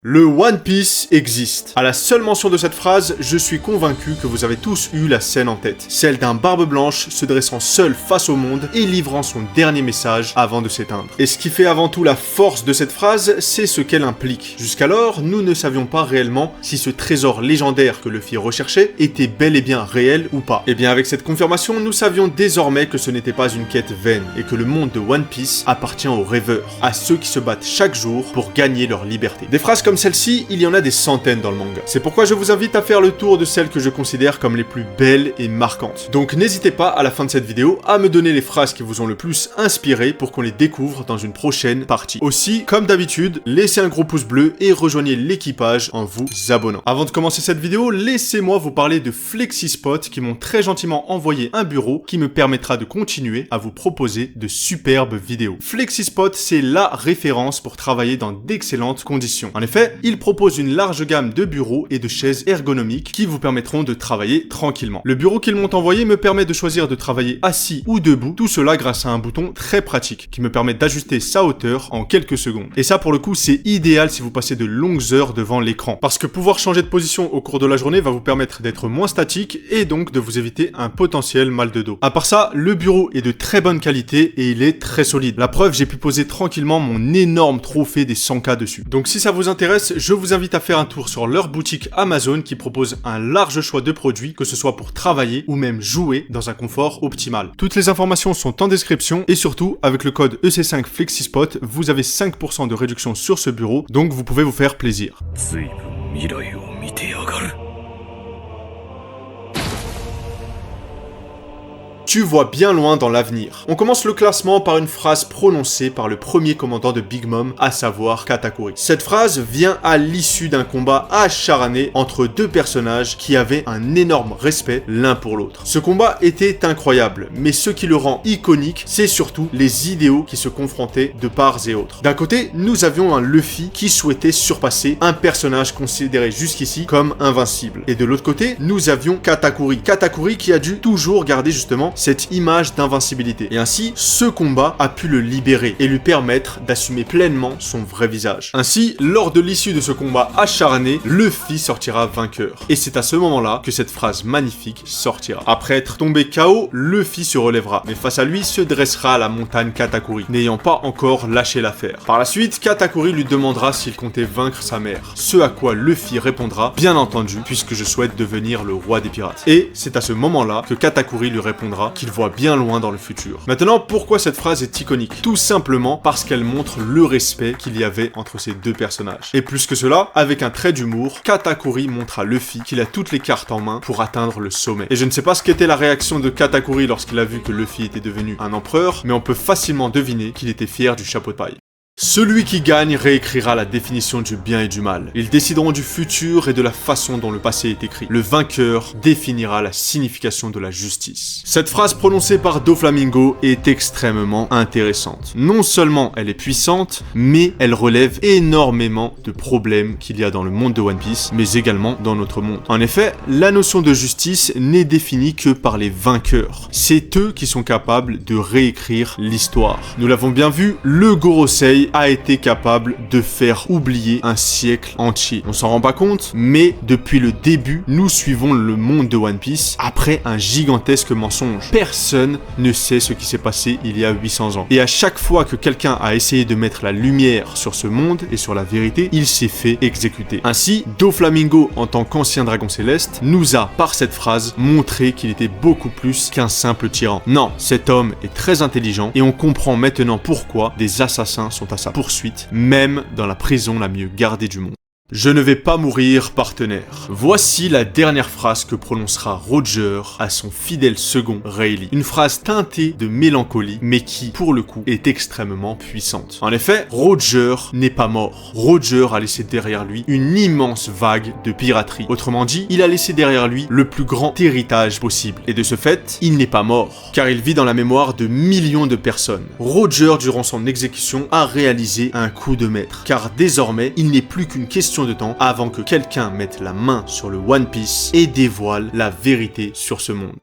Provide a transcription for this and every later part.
Le One Piece existe. À la seule mention de cette phrase, je suis convaincu que vous avez tous eu la scène en tête. Celle d'un barbe blanche se dressant seul face au monde et livrant son dernier message avant de s'éteindre. Et ce qui fait avant tout la force de cette phrase, c'est ce qu'elle implique. Jusqu'alors, nous ne savions pas réellement si ce trésor légendaire que Luffy recherchait était bel et bien réel ou pas. Et bien avec cette confirmation, nous savions désormais que ce n'était pas une quête vaine et que le monde de One Piece appartient aux rêveurs, à ceux qui se battent chaque jour pour gagner leur liberté. Des phrases comme celle-ci, il y en a des centaines dans le manga. C'est pourquoi je vous invite à faire le tour de celles que je considère comme les plus belles et marquantes. Donc n'hésitez pas à la fin de cette vidéo à me donner les phrases qui vous ont le plus inspiré pour qu'on les découvre dans une prochaine partie. Aussi, comme d'habitude, laissez un gros pouce bleu et rejoignez l'équipage en vous abonnant. Avant de commencer cette vidéo, laissez-moi vous parler de Flexispot qui m'ont très gentiment envoyé un bureau qui me permettra de continuer à vous proposer de superbes vidéos. Flexispot, c'est la référence pour travailler dans d'excellentes conditions. En effet, il propose une large gamme de bureaux et de chaises ergonomiques qui vous permettront de travailler tranquillement. Le bureau qu'ils m'ont envoyé me permet de choisir de travailler assis ou debout, tout cela grâce à un bouton très pratique qui me permet d'ajuster sa hauteur en quelques secondes. Et ça pour le coup c'est idéal si vous passez de longues heures devant l'écran, parce que pouvoir changer de position au cours de la journée va vous permettre d'être moins statique et donc de vous éviter un potentiel mal de dos. À part ça, le bureau est de très bonne qualité et il est très solide. La preuve, j'ai pu poser tranquillement mon énorme trophée des 100K dessus. Donc si ça vous intéresse, je vous invite à faire un tour sur leur boutique Amazon qui propose un large choix de produits, que ce soit pour travailler ou même jouer dans un confort optimal. Toutes les informations sont en description et surtout, avec le code EC5 Flexispot, vous avez 5% de réduction sur ce bureau, donc vous pouvez vous faire plaisir. Tu vois bien loin dans l'avenir. On commence le classement par une phrase prononcée par le premier commandant de Big Mom, à savoir Katakuri. Cette phrase vient à l'issue d'un combat acharné entre deux personnages qui avaient un énorme respect l'un pour l'autre. Ce combat était incroyable, mais ce qui le rend iconique, c'est surtout les idéaux qui se confrontaient de part et autre. D'un côté, nous avions un Luffy qui souhaitait surpasser un personnage considéré jusqu'ici comme invincible. Et de l'autre côté, nous avions Katakuri. Katakuri qui a dû toujours garder justement cette image d'invincibilité. Et ainsi, ce combat a pu le libérer et lui permettre d'assumer pleinement son vrai visage. Ainsi, lors de l'issue de ce combat acharné, Luffy sortira vainqueur. Et c'est à ce moment-là que cette phrase magnifique sortira. Après être tombé KO, Luffy se relèvera. Mais face à lui se dressera la montagne Katakuri, n'ayant pas encore lâché l'affaire. Par la suite, Katakuri lui demandera s'il comptait vaincre sa mère. Ce à quoi Luffy répondra, bien entendu, puisque je souhaite devenir le roi des pirates. Et c'est à ce moment-là que Katakuri lui répondra qu'il voit bien loin dans le futur. Maintenant, pourquoi cette phrase est iconique? Tout simplement parce qu'elle montre le respect qu'il y avait entre ces deux personnages. Et plus que cela, avec un trait d'humour, Katakuri montre à Luffy qu'il a toutes les cartes en main pour atteindre le sommet. Et je ne sais pas ce qu'était la réaction de Katakuri lorsqu'il a vu que Luffy était devenu un empereur, mais on peut facilement deviner qu'il était fier du chapeau de paille. Celui qui gagne réécrira la définition du bien et du mal. Ils décideront du futur et de la façon dont le passé est écrit. Le vainqueur définira la signification de la justice. Cette phrase prononcée par Doflamingo est extrêmement intéressante. Non seulement elle est puissante, mais elle relève énormément de problèmes qu'il y a dans le monde de One Piece, mais également dans notre monde. En effet, la notion de justice n'est définie que par les vainqueurs. C'est eux qui sont capables de réécrire l'histoire. Nous l'avons bien vu, le Gorosei a été capable de faire oublier un siècle entier. On s'en rend pas compte, mais depuis le début, nous suivons le monde de One Piece après un gigantesque mensonge. Personne ne sait ce qui s'est passé il y a 800 ans. Et à chaque fois que quelqu'un a essayé de mettre la lumière sur ce monde et sur la vérité, il s'est fait exécuter. Ainsi, Doflamingo, en tant qu'ancien dragon céleste, nous a, par cette phrase, montré qu'il était beaucoup plus qu'un simple tyran. Non, cet homme est très intelligent et on comprend maintenant pourquoi des assassins sont à sa poursuite, même dans la prison la mieux gardée du monde. Je ne vais pas mourir, partenaire. Voici la dernière phrase que prononcera Roger à son fidèle second Rayleigh. Une phrase teintée de mélancolie, mais qui, pour le coup, est extrêmement puissante. En effet, Roger n'est pas mort. Roger a laissé derrière lui une immense vague de piraterie. Autrement dit, il a laissé derrière lui le plus grand héritage possible. Et de ce fait, il n'est pas mort, car il vit dans la mémoire de millions de personnes. Roger, durant son exécution, a réalisé un coup de maître, car désormais, il n'est plus qu'une question de temps avant que quelqu'un mette la main sur le One Piece et dévoile la vérité sur ce monde.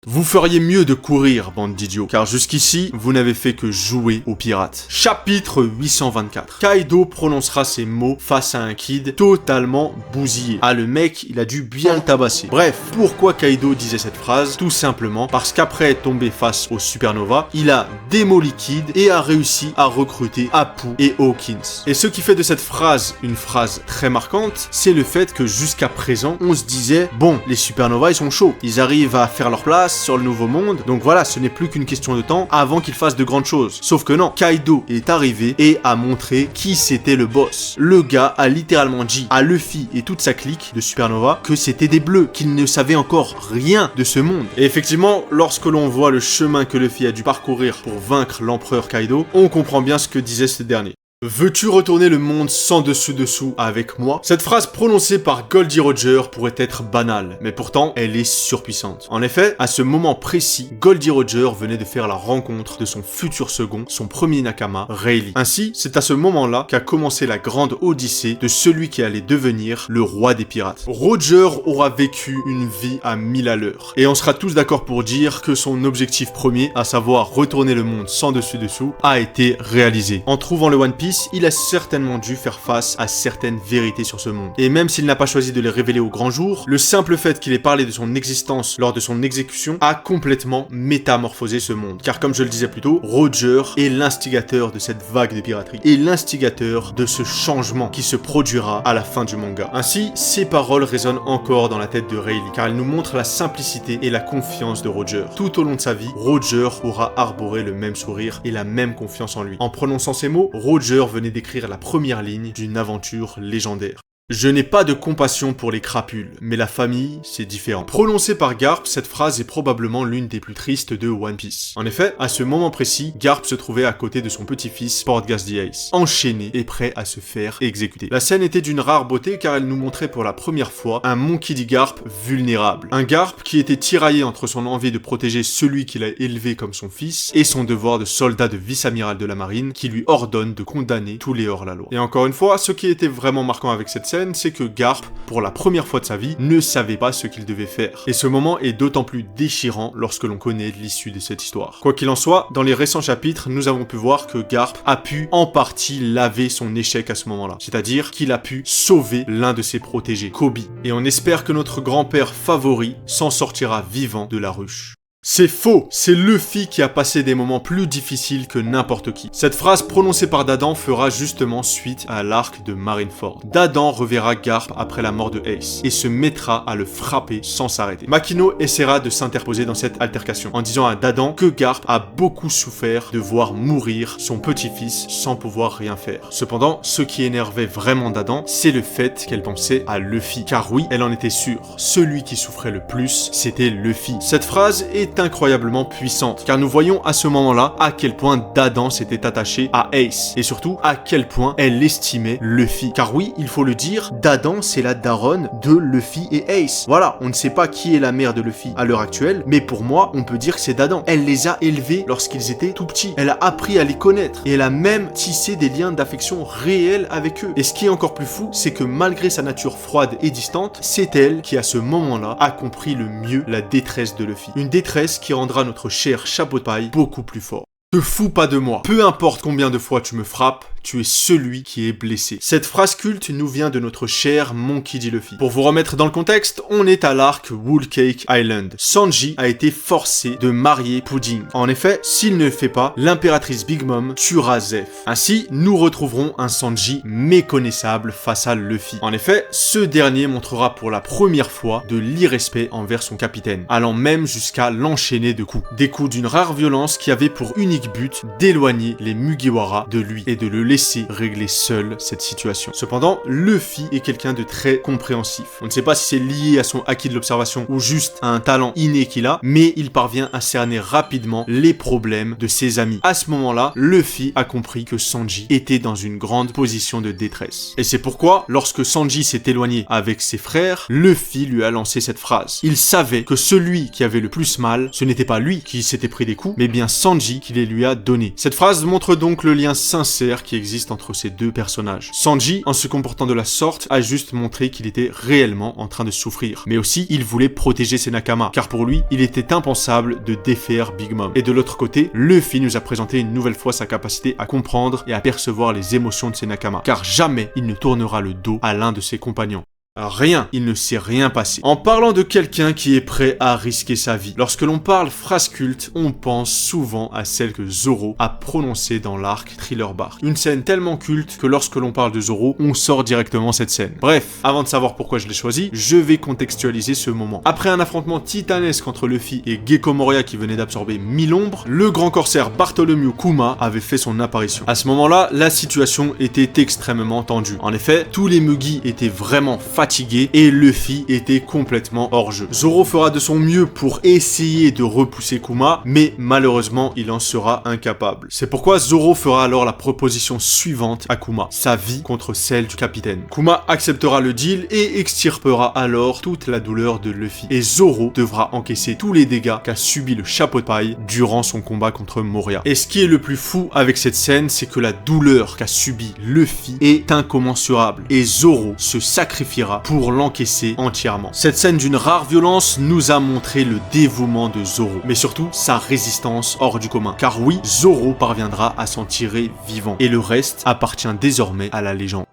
Vous feriez mieux de courir, bande d'idiots, car jusqu'ici, vous n'avez fait que jouer aux pirates. Chapitre 824. Kaido prononcera ces mots face à un Kid totalement bousillé. Ah, le mec, il a dû bien le tabasser. Bref, pourquoi Kaido disait cette phrase? Tout simplement parce qu'après être tombé face aux Supernova, il a démoli Kid et a réussi à recruter Apu et Hawkins. Et ce qui fait de cette phrase une phrase très marquante, c'est le fait que jusqu'à présent, on se disait, bon, les Supernova, ils sont chauds. Ils arrivent à faire leur place sur le nouveau monde, donc voilà, ce n'est plus qu'une question de temps avant qu'ils fassent de grandes choses. Sauf que non, Kaido est arrivé et a montré qui c'était le boss. Le gars a littéralement dit à Luffy et toute sa clique de Supernova que c'était des bleus, qu'ils ne savaient encore rien de ce monde. Et effectivement, lorsque l'on voit le chemin que Luffy a dû parcourir pour vaincre l'empereur Kaido, on comprend bien ce que disait ce dernier. Veux-tu retourner le monde sans dessus-dessous avec moi? Cette phrase prononcée par Goldie Roger pourrait être banale, mais pourtant elle est surpuissante. En effet, à ce moment précis, Goldie Roger venait de faire la rencontre de son futur second, son premier Nakama, Rayleigh. Ainsi, c'est à ce moment-là qu'a commencé la grande odyssée de celui qui allait devenir le roi des pirates. Roger aura vécu une vie à 1000 à l'heure, et on sera tous d'accord pour dire que son objectif premier, à savoir retourner le monde sans dessus-dessous, a été réalisé. En trouvant le One Piece, il a certainement dû faire face à certaines vérités sur ce monde. Et même s'il n'a pas choisi de les révéler au grand jour, le simple fait qu'il ait parlé de son existence lors de son exécution a complètement métamorphosé ce monde. Car comme je le disais plus tôt, Roger est l'instigateur de cette vague de piraterie et l'instigateur de ce changement qui se produira à la fin du manga. Ainsi, ces paroles résonnent encore dans la tête de Rayleigh, car elles nous montrent la simplicité et la confiance de Roger. Tout au long de sa vie, Roger aura arboré le même sourire et la même confiance en lui. En prononçant ces mots, Roger venait d'écrire la première ligne d'une aventure légendaire. Je n'ai pas de compassion pour les crapules, mais la famille, c'est différent. Prononcée par Garp, cette phrase est probablement l'une des plus tristes de One Piece. En effet, à ce moment précis, Garp se trouvait à côté de son petit-fils, Portgas the Ace, enchaîné et prêt à se faire exécuter. La scène était d'une rare beauté car elle nous montrait pour la première fois un Monkey D. Garp vulnérable. Un Garp qui était tiraillé entre son envie de protéger celui qu'il a élevé comme son fils et son devoir de soldat de vice-amiral de la marine qui lui ordonne de condamner tous les hors-la-loi. Et encore une fois, ce qui était vraiment marquant avec cette scène, c'est que Garp, pour la première fois de sa vie, ne savait pas ce qu'il devait faire. Et ce moment est d'autant plus déchirant lorsque l'on connaît l'issue de cette histoire. Quoi qu'il en soit, dans les récents chapitres, nous avons pu voir que Garp a pu en partie laver son échec à ce moment-là. C'est-à-dire qu'il a pu sauver l'un de ses protégés, Kobe. Et on espère que notre grand-père favori s'en sortira vivant de la ruche. C'est faux, c'est Luffy qui a passé des moments plus difficiles que n'importe qui. Cette phrase prononcée par Dadan fera justement suite à l'arc de Marineford. Dadan reverra Garp après la mort de Ace et se mettra à le frapper sans s'arrêter. Makino essaiera de s'interposer dans cette altercation en disant à Dadan que Garp a beaucoup souffert de voir mourir son petit-fils sans pouvoir rien faire. Cependant, ce qui énervait vraiment Dadan, c'est le fait qu'elle pensait à Luffy. Car oui, elle en était sûre, celui qui souffrait le plus, c'était Luffy. Cette phrase est incroyablement puissante, car nous voyons à ce moment-là à quel point Dadan s'était attaché à Ace, et surtout à quel point elle estimait Luffy. Car oui, il faut le dire, Dadan c'est la daronne de Luffy et Ace. Voilà, on ne sait pas qui est la mère de Luffy à l'heure actuelle, mais pour moi, on peut dire que c'est Dadan. Elle les a élevés lorsqu'ils étaient tout petits. Elle a appris à les connaître, et elle a même tissé des liens d'affection réels avec eux. Et ce qui est encore plus fou, c'est que malgré sa nature froide et distante, c'est elle qui à ce moment-là a compris le mieux la détresse de Luffy. Une détresse qui rendra notre cher chapeau de paille beaucoup plus fort. Te fous pas de moi. Peu importe combien de fois tu me frappes, tu es celui qui est blessé. Cette phrase culte nous vient de notre cher Monkey D. Luffy. Pour vous remettre dans le contexte, on est à l'arc Wool Cake Island. Sanji a été forcé de marier Pudding. En effet, s'il ne le fait pas, l'impératrice Big Mom tuera Zeff. Ainsi, nous retrouverons un Sanji méconnaissable face à Luffy. En effet, ce dernier montrera pour la première fois de l'irrespect envers son capitaine, allant même jusqu'à l'enchaîner de coups. Des coups d'une rare violence qui avait pour unique but d'éloigner les Mugiwara de lui et de le laisser régler seul cette situation. Cependant, Luffy est quelqu'un de très compréhensif. On ne sait pas si c'est lié à son acquis de l'observation ou juste à un talent inné qu'il a, mais il parvient à cerner rapidement les problèmes de ses amis. À ce moment-là, Luffy a compris que Sanji était dans une grande position de détresse. Et c'est pourquoi, lorsque Sanji s'est éloigné avec ses frères, Luffy lui a lancé cette phrase. Il savait que celui qui avait le plus mal, ce n'était pas lui qui s'était pris des coups, mais bien Sanji qui les lui a donnés. Cette phrase montre donc le lien sincère qui existe entre ces deux personnages. Sanji, en se comportant de la sorte, a juste montré qu'il était réellement en train de souffrir. Mais aussi, il voulait protéger ses Nakama, car pour lui, il était impensable de défaire Big Mom. Et de l'autre côté, Luffy nous a présenté une nouvelle fois sa capacité à comprendre et à percevoir les émotions de ses Nakama, car jamais il ne tournera le dos à l'un de ses compagnons. Rien, il ne s'est rien passé. En parlant de quelqu'un qui est prêt à risquer sa vie, lorsque l'on parle phrase culte, on pense souvent à celle que Zoro a prononcée dans l'arc Thriller Bark. Une scène tellement culte que lorsque l'on parle de Zoro, on sort directement cette scène. Bref, avant de savoir pourquoi je l'ai choisi, je vais contextualiser ce moment. Après un affrontement titanesque entre Luffy et Gecko Moria qui venait d'absorber 1000 ombres, le grand corsaire Bartholomew Kuma avait fait son apparition. À ce moment-là, la situation était extrêmement tendue. En effet, tous les Mugi étaient vraiment fatigué et Luffy était complètement hors jeu. Zoro fera de son mieux pour essayer de repousser Kuma, mais malheureusement il en sera incapable. C'est pourquoi Zoro fera alors la proposition suivante à Kuma, sa vie contre celle du capitaine. Kuma acceptera le deal et extirpera alors toute la douleur de Luffy. Et Zoro devra encaisser tous les dégâts qu'a subi le chapeau de paille durant son combat contre Moria. Et ce qui est le plus fou avec cette scène, c'est que la douleur qu'a subi Luffy est incommensurable. Et Zoro se sacrifiera pour l'encaisser entièrement. Cette scène d'une rare violence nous a montré le dévouement de Zoro, mais surtout sa résistance hors du commun. Car oui, Zoro parviendra à s'en tirer vivant, et le reste appartient désormais à la légende.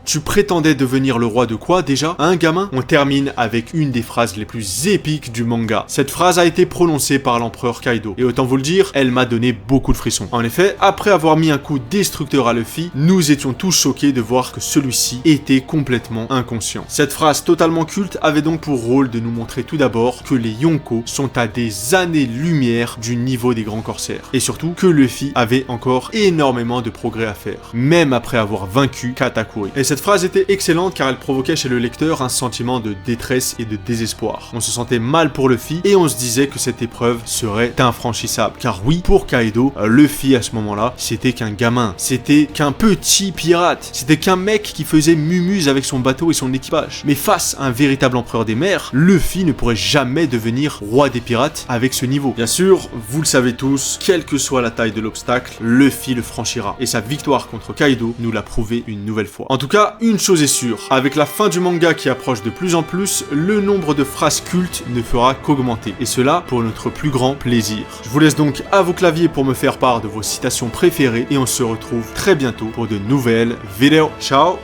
Tu prétendais devenir le roi de quoi déjà, hein gamin? On termine avec une des phrases les plus épiques du manga. Cette phrase a été prononcée par l'empereur Kaido, et autant vous le dire, elle m'a donné beaucoup de frissons. En effet, après avoir mis un coup destructeur à Luffy, nous étions tous choqués de voir que celui-ci était complètement inconscient. Cette phrase totalement culte avait donc pour rôle de nous montrer tout d'abord que les Yonko sont à des années-lumière du niveau des grands corsaires, et surtout que Luffy avait encore énormément de progrès à faire, même après avoir vaincu Katakuri. Et cette phrase était excellente car elle provoquait chez le lecteur un sentiment de détresse et de désespoir. On se sentait mal pour Luffy et on se disait que cette épreuve serait infranchissable. Car oui, pour Kaido, Luffy à ce moment-là, c'était qu'un gamin, c'était qu'un petit pirate, c'était qu'un mec qui faisait mumuse avec son bateau et son équipage. Mais face à un véritable empereur des mers, Luffy ne pourrait jamais devenir roi des pirates avec ce niveau. Bien sûr, vous le savez tous, quelle que soit la taille de l'obstacle, Luffy le franchira. Et sa victoire contre Kaido nous l'a prouvé une nouvelle fois. En tout cas, une chose est sûre, avec la fin du manga qui approche de plus en plus, le nombre de phrases cultes ne fera qu'augmenter, et cela pour notre plus grand plaisir. Je vous laisse donc à vos claviers pour me faire part de vos citations préférées, et on se retrouve très bientôt pour de nouvelles vidéos. Ciao!